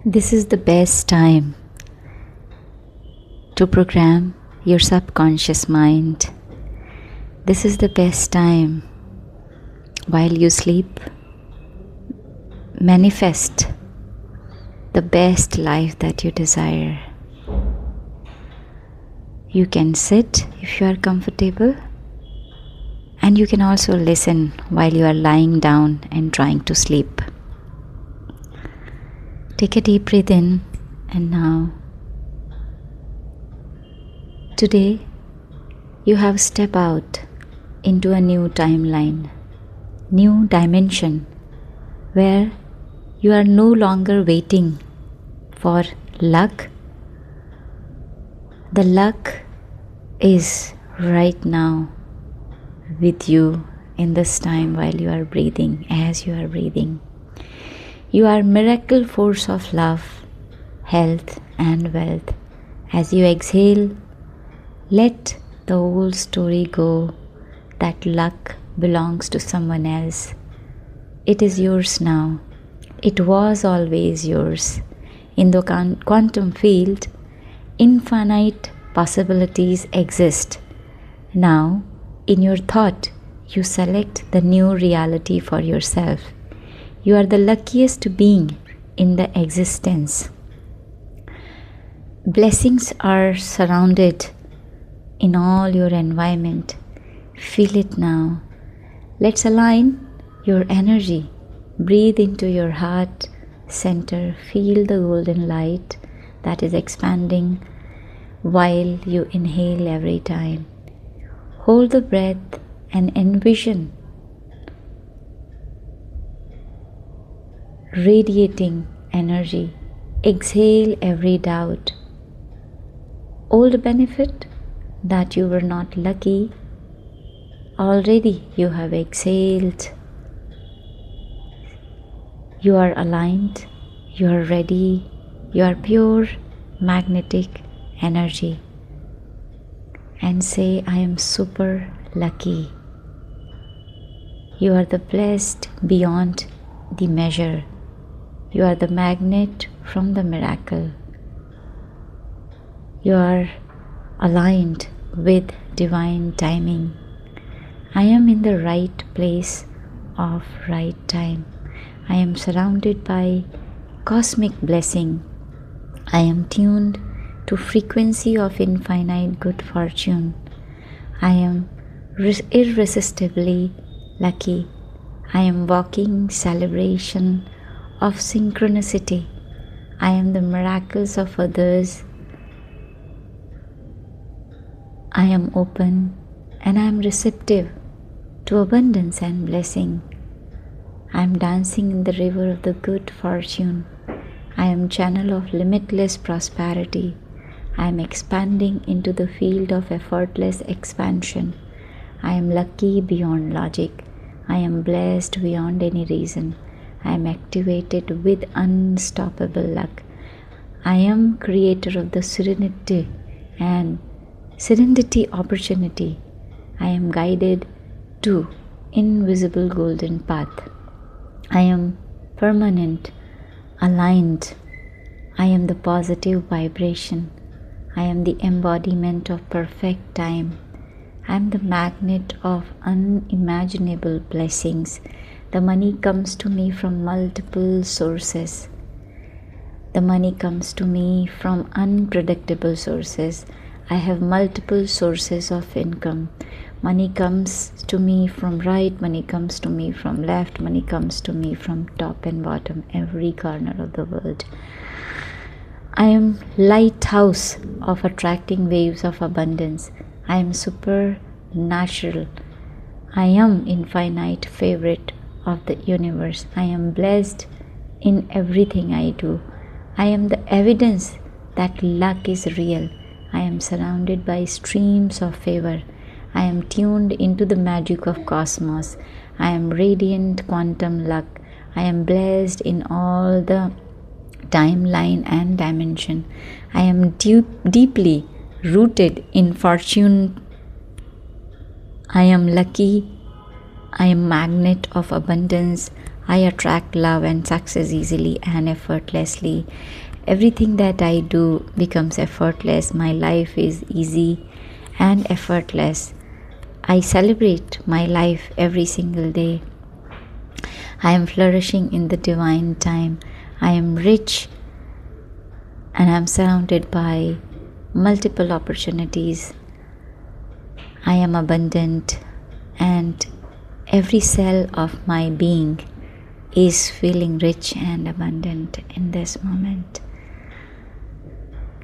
This is the best time to program your subconscious mind. This is the best time while you sleep. Manifest the best life that you desire. You can sit if you are comfortable, and you can also listen while you are lying down and trying to sleep. Take a deep breath in, and now, today, you have stepped out into a new timeline, new dimension, where you are no longer waiting for luck. The luck is right now with you in this time while you are breathing, as you are breathing. You are miracle force of love, health and wealth. As you exhale, let the old story go that luck belongs to someone else. It is yours now. It was always yours. In the quantum field, infinite possibilities exist. Now, in your thought, you select the new reality for yourself. You are the luckiest being in the existence. Blessings are surrounded in all your environment. Feel it now. Let's align your energy. Breathe into your heart center. Feel the golden light that is expanding while you inhale every time. Hold the breath and envision radiating energy. Exhale every doubt. Old benefit that you were not lucky, already you have exhaled. You are aligned, you are ready, you are pure magnetic energy. And say, I am super lucky. You are the blessed beyond the measure. You are the magnet from the miracle. You are aligned with divine timing. I am in the right place of right time. I am surrounded by cosmic blessing. I am tuned to frequency of infinite good fortune. I am irresistibly lucky. I am walking celebration of synchronicity. I am the miracles of others. I am open and I am receptive to abundance and blessing. I am dancing in the river of the good fortune. I am channel of limitless prosperity. I am expanding into the field of effortless expansion. I am lucky beyond logic. I am blessed beyond any reason. I am activated with unstoppable luck. I am creator of the serenity opportunity. I am guided to invisible golden path. I am permanent, aligned. I am the positive vibration. I am the embodiment of perfect time. I am the magnet of unimaginable blessings. The money comes to me from multiple sources. The money comes to me from unpredictable sources. I have multiple sources of income. Money comes to me from right, money comes to me from left, money comes to me from top and bottom, every corner of the world. I am lighthouse of attracting waves of abundance. I am supernatural. I am infinite favorite of the universe. I am blessed in everything I do. I am the evidence that luck is real. I am surrounded by streams of favor. I am tuned into the magic of cosmos. I am radiant quantum luck. I am blessed in all the timeline and dimension. I am deeply rooted in fortune. I am lucky. I am magnet of abundance. I attract love and success easily and effortlessly. Everything that I do becomes effortless. My life is easy and effortless. I celebrate my life every single day. I am flourishing in the divine time. I am rich and I am surrounded by multiple opportunities. I am abundant and every cell of my being is feeling rich and abundant in this moment.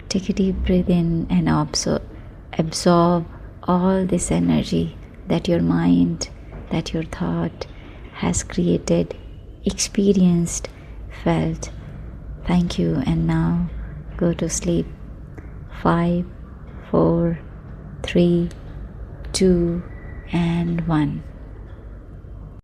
Take a deep breath in and absorb all this energy that your mind, that your thought has created, experienced, felt. Thank you, and now go to sleep. 5, 4, 3, 2, and 1.